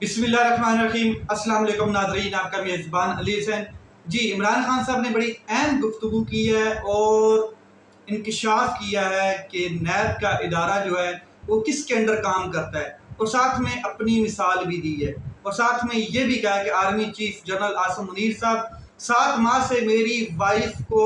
बिस्मिल्लाहिर्रहमानिर्रहीम। अस्सलाम वालेकुम नाज़रीन, आपका मेज़बान अली हुसैन। जी, इमरान खान साहब ने बड़ी अहम गुफ्तगू की है और इंकिशाफ किया है कि नैब का इदारा जो है वो किसके अंडर काम करता है, और साथ में अपनी मिसाल भी दी है। और साथ में ये भी कहा कि army chief general Asim Munir साहब 7 माह से मेरी वाइफ को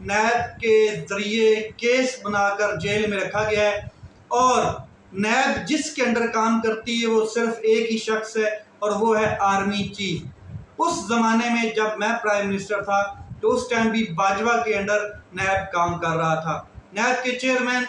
नैब के ज़रिए केस बनाकर जेल में रखा गया है, और नैब जिसके अंडर काम करती है वो सिर्फ एक ही शख्स है और वो है आर्मी चीफ। उस ज़माने में जब मैं प्राइम मिनिस्टर था तो उस टाइम भी बाजवा के अंडर नैब काम कर रहा था। नैब के चेयरमैन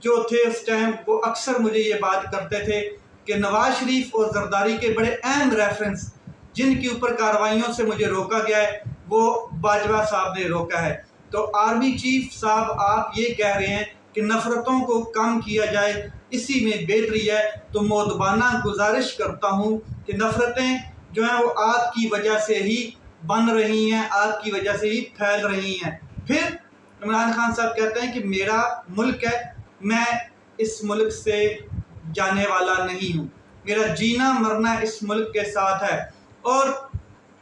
जो थे उस टाइम वो अक्सर मुझे ये बात करते थे कि नवाज शरीफ और जरदारी के बड़े अहम रेफरेंस जिनके ऊपर कार्रवाइयों से मुझे रोका गया है वो बाजवा साहब ने रोका है। तो आर्मी चीफ साहब आप ये कह रहे हैं कि नफ़रतों को कम किया जाए, इसी में बेहतरी है, तो मोदबाना गुजारिश करता हूँ कि नफ़रतें जो हैं वो आपकी वजह से ही बन रही हैं, आपकी वजह से ही फैल रही हैं। फिर इमरान खान साहब कहते हैं कि मेरा मुल्क है, मैं इस मुल्क से जाने वाला नहीं हूँ, मेरा जीना मरना इस मुल्क के साथ है, और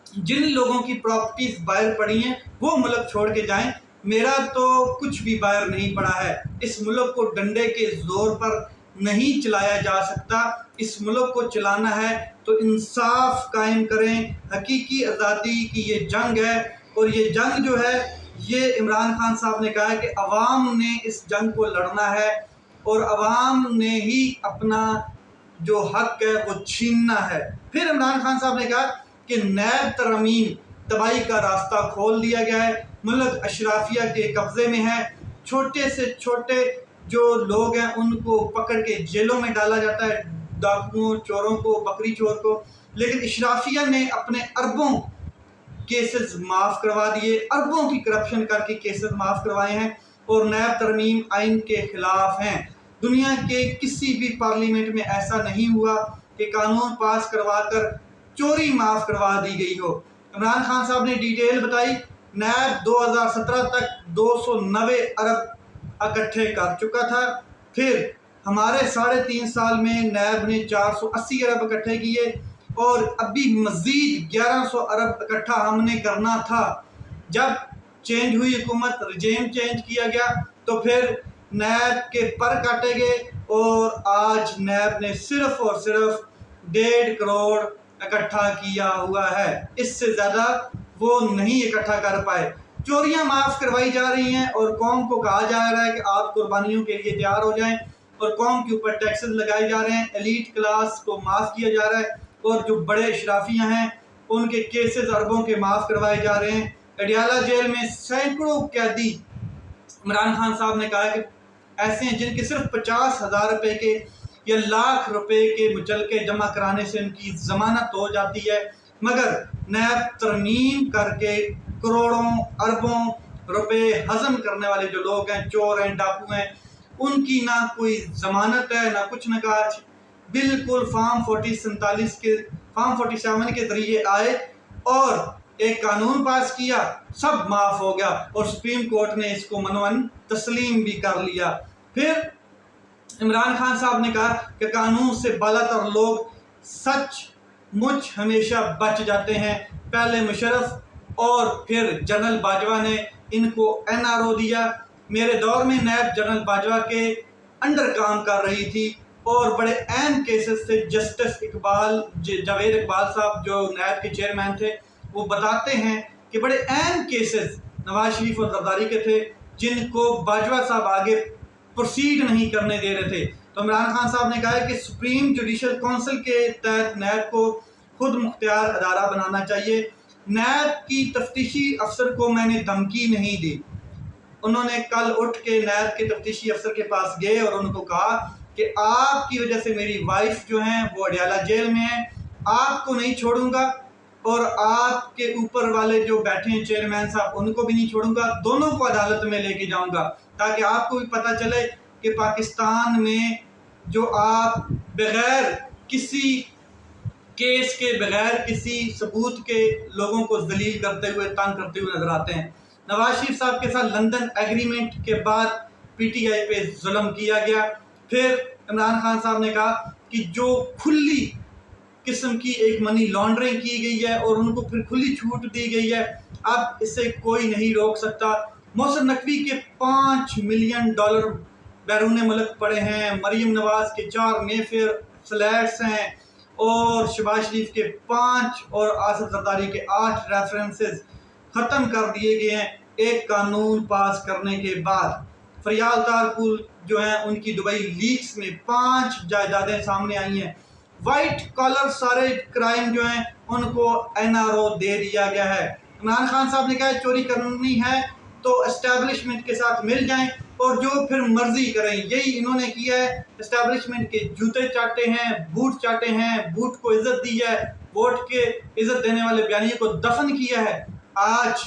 जिन लोगों की प्रॉपर्टीज बाहर पड़ी हैं वो मुल्क छोड़ के जाएं, मेरा तो कुछ भी बाहर नहीं पड़ा है। इस मुल्क को डंडे के जोर पर नहीं चलाया जा सकता, इस मुल्क को चलाना है तो इंसाफ कायम करें। हकीकी आज़ादी की ये जंग है, और ये जंग जो है ये इमरान खान साहब ने कहा है कि अवाम ने इस जंग को लड़ना है, और अवाम ने ही अपना जो हक है वो छीनना है। फिर इमरान खान साहब ने कहा कि नैब तरमीम तबाही का रास्ता खोल दिया गया है, मुल्क अशराफिया के कब्ज़े में है, छोटे से छोटे जो लोग हैं उनको पकड़ के जेलों में डाला जाता है, डाकुओं चोरों को, बकरी चोर को, लेकिन अशराफिया ने अपने अरबों केसेस माफ़ करवा दिए, अरबों की करप्शन करके केसेस माफ़ करवाए हैं, और नैब तरमीम आइन के ख़िलाफ़ हैं। दुनिया के किसी भी पार्लियामेंट में ऐसा नहीं हुआ कि कानून पास करवा कर चोरी माफ़ करवा दी गई हो। इमरान खान साहब ने डिटेल बताई, नैब 2017 तक 290 अरब इकट्ठे कर चुका था। फिर हमारे 3.5 साल में नैब ने 480 अरब इकट्ठे किए, और अभी मज़ीद 1100 अरब इकट्ठा हमने करना था। जब चेंज हुई हुकूमत, रिजेम चेंज किया गया, तो फिर नैब के पर काटे गए, और आज नैब ने सिर्फ और सिर्फ 1.5 करोड़ इकट्ठा किया हुआ है, इससे ज़्यादा वो नहीं इकट्ठा कर पाए। चोरियां माफ़ करवाई जा रही हैं, और कौम को कहा जा रहा है कि आप कुर्बानियों के लिए तैयार हो जाएं, और कौम के ऊपर टैक्सेस लगाए जा रहे हैं, एलीट क्लास को माफ़ किया जा रहा है, और जो बड़े अशराफियाँ हैं उनके केसेस अरबों के माफ़ करवाए जा रहे हैं। अडियाला जेल में सैकड़ों कैदी इमरान खान साहब ने कहा कि ऐसे हैं जिनके सिर्फ 50,000 रुपये के या लाख रुपए के मुचलके जमा कराने से उनकी ज़मानत हो जाती है, मगर नैब तरमीम करके करोड़ों अरबों रुपए हजम करने वाले जो लोग हैं, चोर हैं, डाकू हैं, उनकी ना कोई ज़मानत है ना कुछ न काज। बिल्कुल फॉर्म 47 के ज़रिए आए और एक कानून पास किया, सब माफ़ हो गया, और सुप्रीम कोर्ट ने इसको मनवन तस्लीम भी कर लिया। फिर इमरान खान साहब ने कहा कि कानून से बालातर लोग सचमुच हमेशा बच जाते हैं। पहले मुशर्रफ और फिर जनरल बाजवा ने इनको NRO दिया। मेरे दौर में नैब जनरल बाजवा के अंडर काम कर रही थी, और बड़े अहम केसेस थे। जस्टिस जावेद इकबाल साहब जो नैब के चेयरमैन थे वो बताते हैं कि बड़े अहम केसेस नवाज शरीफ और जरदारी के थे जिनको बाजवा साहब आगे प्रोसीड नहीं करने दे रहे थे। तो इमरान खान साहब ने कहा है कि सुप्रीम जुडिशल काउंसिल के तहत नैब को खुद मुख्तियार अदारा बनाना चाहिए। नैब की तफ्तीशी अफसर को मैंने धमकी नहीं दी, उन्होंने कल उठ के नैब के तफ्तीशी अफसर के पास गए और उनको कहा कि आपकी वजह से मेरी वाइफ जो हैं वो अडियाला जेल में है, आपको नहीं छोड़ूंगा, और आपके ऊपर वाले जो बैठे हैं चेयरमैन साहब उनको भी नहीं छोड़ूंगा, दोनों को अदालत में लेके जाऊंगा, ताकि आपको भी पता चले कि पाकिस्तान में जो आप बगैर किसी केस के, बगैर किसी सबूत के लोगों को जलील करते हुए, तंग करते हुए नजर आते हैं। नवाज शरीफ साहब के साथ लंदन एग्रीमेंट के बाद PTI पे जुल्म किया गया। फिर इमरान खान साहब ने कहा कि जो खुली قسم کی ایک منی لانڈرنگ کی گئی ہے اور ان کو پھر کھلی چھوٹ دی گئی ہے۔ اب اسے کوئی نہیں روک سکتا۔ محسن نقوی کے $5 ملین بیرون ملک پڑے ہیں، مریم نواز کے 4 میفیئر فلیٹس ہیں، اور شہباز شریف کے 5 اور آصف زرداری کے 8 ریفرنسز ختم کر دیے گئے ہیں ایک قانون پاس کرنے کے بعد۔ فریال تارکول جو ہیں ان کی دبئی لیکس میں 5 جائیدادیں سامنے آئی ہیں۔ وائٹ کالر سارے کرائم جو ہیں ان کو NRO دے دیا گیا ہے۔ عمران خان صاحب نے کہا ہے چوری کرنی ہے تو اسٹیبلشمنٹ کے ساتھ مل جائیں اور جو پھر مرضی کریں، یہی انہوں نے کیا ہے۔ اسٹیبلشمنٹ کے جوتے چاٹے ہیں، بوٹ چاٹے ہیں، بوٹ کو عزت دی ہے، ووٹ کے عزت دینے والے بیانیے کو دفن کیا ہے۔ آج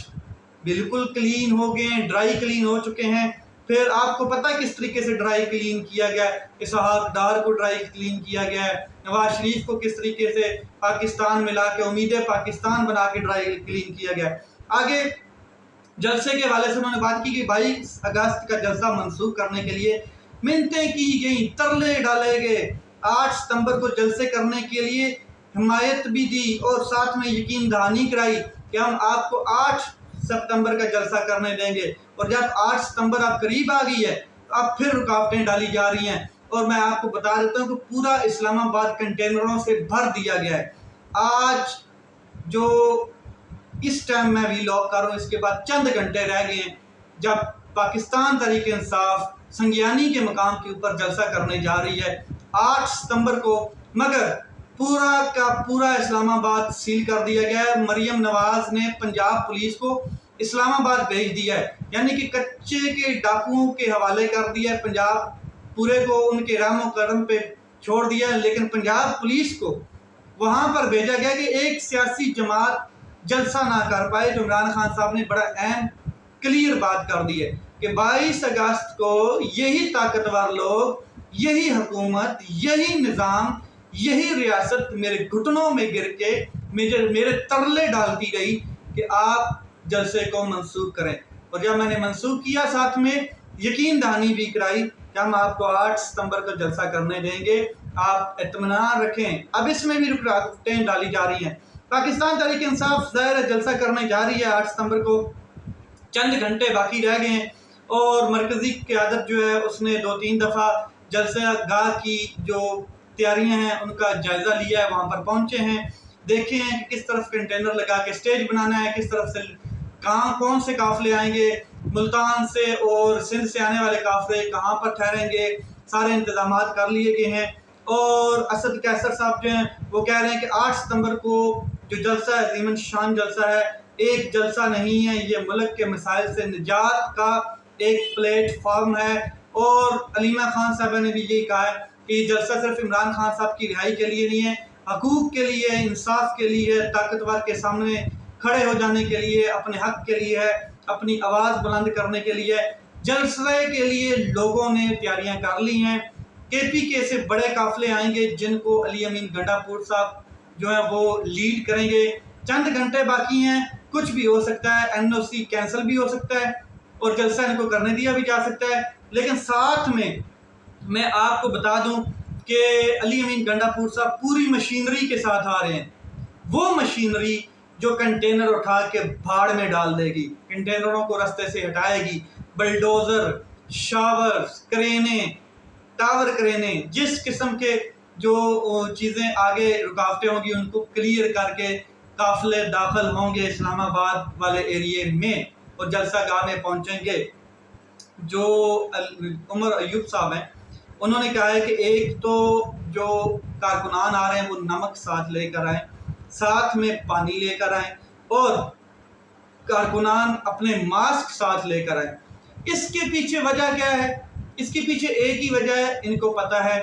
بالکل کلین ہو گئے ہیں، ڈرائی کلین ہو چکے ہیں۔ پھر آپ کو پتہ ہے کس طریقے سے ڈرائی کلین کیا گیا ہے؟ اسحاق ڈار کو ڈرائی کلین کیا گیا ہے، نواز شریف کو کس طریقے سے پاکستان میں لا کے امید پاکستان بنا کے ڈرائی کلین کیا گیا ہے۔ آگے جلسے کے حوالے سے انہوں نے بات کی کہ 22 اگست کا جلسہ منسوخ کرنے کے لیے منتیں کی گئیں، ترلے ڈالے گئے، 8 ستمبر کو جلسے کرنے کے لیے حمایت بھی دی اور ساتھ میں یقین دہانی کرائی کہ ہم آپ کو 8 ستمبر کا جلسہ کرنے دیں گے۔ اور جب 8 ستمبر اب قریب آ گئی ہے تو اب پھر رکاوٹیں ڈالی جا رہی ہیں، اور میں آپ کو بتا دیتا ہوں کہ پورا اسلام آباد کنٹینروں سے بھر دیا گیا ہے۔ آج جو اس ٹائم میں ویلاگ کر رہا ہوں، اس کے بعد چند گھنٹے رہ گئے ہیں جب پاکستان تحریک انصاف سنگیانی کے مقام کے اوپر جلسہ کرنے جا رہی ہے 8 ستمبر کو، مگر پورا کا پورا اسلام آباد سیل کر دیا گیا ہے۔ مریم نواز نے پنجاب پولیس کو اسلام آباد بھیج دیا ہے، یعنی کہ کچے کے ڈاکوؤں کے حوالے کر دیا ہے، پنجاب پورے کو ان کے رحم و کرم پہ چھوڑ دیا ہے۔ لیکن پنجاب پولیس کو وہاں پر بھیجا گیا کہ ایک سیاسی جماعت جلسہ نہ کر پائے۔ تو عمران خان صاحب نے بڑا اہم کلیئر بات کر دی ہے کہ 22 اگست کو یہی طاقتور لوگ، یہی حکومت، یہی نظام، یہی ریاست میرے گھٹنوں میں گر کے میرے ترلے ڈالتی رہی کہ آپ جلسے کو منسوخ کریں، اور جب میں نے منسوخ کیا ساتھ میں یقین دہانی بھی کرائی کہ ہم آپ کو 8 ستمبر کو جلسہ کرنے دیں گے، آپ اطمینان رکھیں۔ اب اس میں بھی رکاوٹیں ڈالی جا رہی ہیں۔ پاکستان تحریک انصاف ظاہر جلسہ کرنے جا رہی ہے 8 ستمبر کو، چند گھنٹے باقی رہ گئے ہیں، اور مرکزی قیادت جو ہے اس نے 2-3 دفعہ جلسہ گاہ کی جو تیاریاں ہیں ان کا جائزہ لیا ہے، وہاں پر پہنچے ہیں، دیکھے ہیں کہ کس طرف کنٹینر لگا کے سٹیج بنانا ہے، کس طرف سے کہاں کون سے قافلے آئیں گے، ملتان سے اور سندھ سے آنے والے قافلے کہاں پر ٹھہریں گے، سارے انتظامات کر لیے گئے ہیں۔ اور اسد قیصر صاحب جو ہیں وہ کہہ رہے ہیں کہ 8 ستمبر کو جو جلسہ ہے عظیم الشان جلسہ ہے، ایک جلسہ نہیں ہے، یہ ملک کے مسائل سے نجات کا ایک پلیٹ فارم ہے۔ اور علیمہ خان صاحبہ نے بھی یہی کہا ہے کہ یہ جلسہ صرف عمران خان صاحب کی رہائی کے لیے نہیں ہے، حقوق کے لیے، انصاف کے لیے، طاقتور کے سامنے کھڑے ہو جانے کے لیے، اپنے حق کے لیے ہے، اپنی آواز بلند کرنے کے لیے۔ جلسے کے لیے لوگوں نے تیاریاں کر لی ہیں۔ KPK سے بڑے قافلے آئیں گے جن کو علی امین گنڈا پور صاحب جو ہیں وہ لیڈ کریں گے۔ چند گھنٹے باقی ہیں، کچھ بھی ہو سکتا ہے، NOC کینسل بھی ہو سکتا ہے اور جلسہ ان کو کرنے دیا بھی جا سکتا ہے۔ لیکن ساتھ میں آپ کو بتا دوں کہ علی امین گنڈا پور صاحب پوری مشینری کے ساتھ آ رہے ہیں، وہ مشینری جو کنٹینر اٹھا کے بھاڑ میں ڈال دے گی، کنٹینروں کو رستے سے ہٹائے گی، بلڈوزر، شاور، کرینے، ٹاور کرینے، جس قسم کے جو چیزیں آگے رکاوٹیں ہوں گی ان کو کلیئر کر کے قافلے داخل ہوں گے اسلام آباد والے ایریے میں اور جلسہ گاہ میں پہنچیں گے۔ جو عمر ایوب صاحب ہیں انہوں نے کہا ہے کہ ایک تو جو کارکنان آ رہے ہیں وہ نمک ساتھ لے کر آئیں، ساتھ میں پانی لے کر آئیں، اور کارکنان اپنے ماسک ساتھ لے کر آئیں۔ اس کے پیچھے وجہ کیا ہے؟ اس کے پیچھے ایک ہی وجہ ہے، ان کو پتہ ہے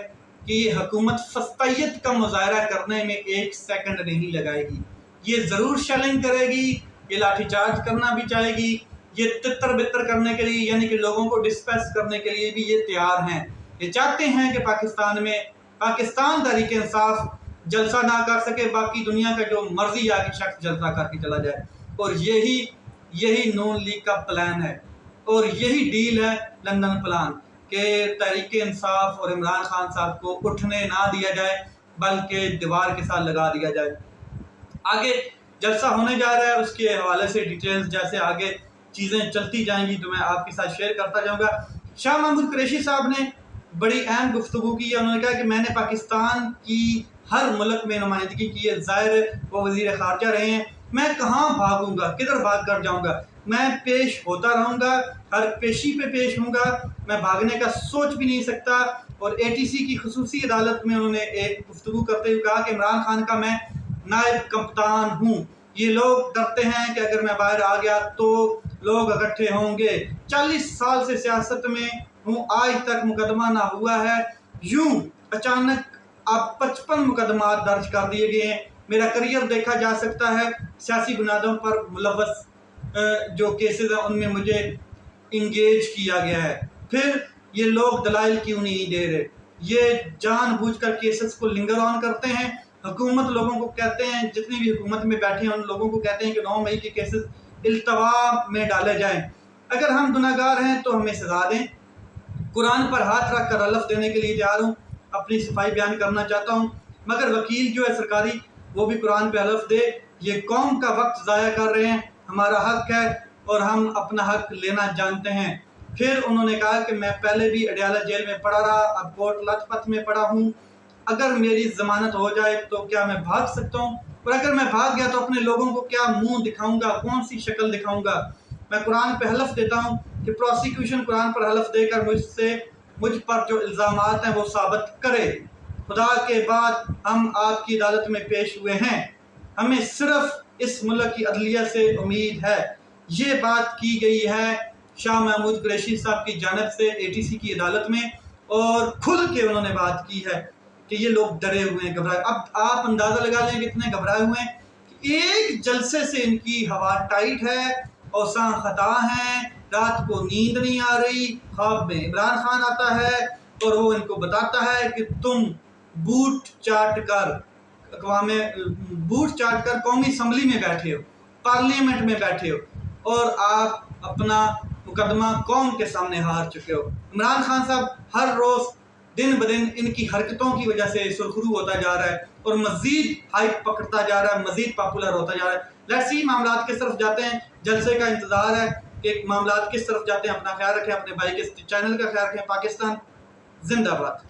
کہ یہ حکومت فسطیت کا مظاہرہ کرنے میں 1 سیکنڈ نہیں لگائے گی، یہ ضرور شیلنگ کرے گی، یہ لاٹھی چارج کرنا بھی چاہے گی، یہ تتر بتر کرنے کے لیے یعنی کہ لوگوں کو ڈسپیس کرنے کے لیے بھی یہ تیار ہیں۔ یہ چاہتے ہیں کہ پاکستان میں پاکستان تحریک انصاف جلسہ نہ کر سکے، باقی دنیا کا جو مرضی آگے شخص جلسہ کر کے چلا جائے، اور یہی نون لیگ کا پلان ہے، اور یہی ڈیل ہے لندن پلان کہ تحریک انصاف اور عمران خان صاحب کو اٹھنے نہ دیا جائے، बल्कि दीवार के साथ लगा दिया जाए। आगे जलसा होने जा रहा है, उसके हवाले से डिटेल्स जैसे आगे चीज़ें चलती जाएंगी तो मैं आपके साथ शेयर करता जाऊँगा। शाह महमूद कुरैशी साहब ने बड़ी अहम गुफ्तगू की है। उन्होंने कहा कि मैंने पाकिस्तान की हर मुल्क में नुमाइंदगी की है, ज़ाहिर वो वज़ीर ख़ारजा रहे हैं, मैं कहाँ भागूंगा, किधर भाग कर जाऊँगा, मैं पेश होता रहूँगा, हर पेशी पे पेश होऊंगा, मैं भागने का सोच भी नहीं सकता। और ATC की खुसूसी अदालत में उन्होंने एक गुफ्तगू करते हुए कहा कि इमरान खान का मैं नायब कप्तान हूँ, ये लोग डरते हैं कि अगर मैं बाहर आ गया तो लोग इकट्ठे होंगे, 40 साल से सियासत में हूँ, आज तक मुकदमा ना हुआ है, यूं अचानक अब 55 मुकदमा दर्ज कर दिए गए हैं, मेरा करियर देखा जा सकता है, सियासी बुनियादों पर मुलव्वस जो केसेस हैं उनमें मुझे इंगेज किया गया है। फिर ये लोग दलाइल क्यों नहीं दे रहे, ये जानबूझकर केसेस को लिंगर ऑन करते हैं। हुकूमत लोगों को कहते हैं, जितनी भी हुकूमत में बैठे हैं उन लोगों को कहते हैं कि 9 मई के केसेस इल्तवा में डाले जाएं, अगर हम गुनाहगार हैं तो हमें सजा दें। कुरान पर हाथ रख कर हलफ देने के लिए तैयार हूँ, अपनी सफाई बयान करना चाहता हूँ, मगर वकील जो है सरकारी वो भी कुरान पे हलफ दे, ये कौम का वक्त ज़ाया कर रहे हैं, हमारा हक है और हम अपना हक लेना जानते हैं। फिर उन्होंने कहा कि मैं पहले भी अडयाला जेल में पड़ा रहा, अब कोट लखपत में पड़ा हूँ, अगर मेरी ज़मानत हो जाए तो क्या मैं भाग सकता हूँ, और अगर मैं भाग गया तो अपने लोगों को क्या मुंह दिखाऊंगा, कौन सी शक्ल दिखाऊंगा। मैं कुरान पे हलफ देता हूँ कि प्रोसिक्यूशन कुरान पर हलफ देकर मुझ पर जो इल्ज़ामात हैं वो साबित करे। खुदा के बाद हम आपकी अदालत में पेश हुए हैं, हमें सिर्फ इस मुल्क की अदलिया से उम्मीद है। ये बात की गई है शाह महमूद कुरैशी साहब की जानिब से ATC की अदालत में, और खुल के उन्होंने बात की है कि ये लोग डरे हुए हैं, घबराए। अब आप अंदाज़ा लगा लें कितने घबराए हुए हैं कि एक जलसे से इनकी हवा टाइट है, औसा खता हैं, रात को नींद नहीं आ रही, ख्वाब में इमरान खान आता है और वो इनको बताता है कि तुम बूट चाट कर कौमी असम्बली में बैठे हो, पार्लियामेंट में बैठे हो, और आप अपना मुकदमा कौम के सामने हार चुके हो। इमरान खान साहब हर रोज़ दिन ब दिन इनकी हरकतों की वजह से सुरखरू होता जा रहा है और मज़ीद हाइप पकड़ता जा रहा है, मज़ीद पॉपुलर होता जा रहा है। लेट्स सी मामलात किस तरफ जाते हैं, जलसे का इंतज़ार है कि मामलात किस तरफ जाते हैं। अपना ख्याल रखें, अपने भाई के चैनल का ख्याल रखें। पाकिस्तान जिंदाबाद।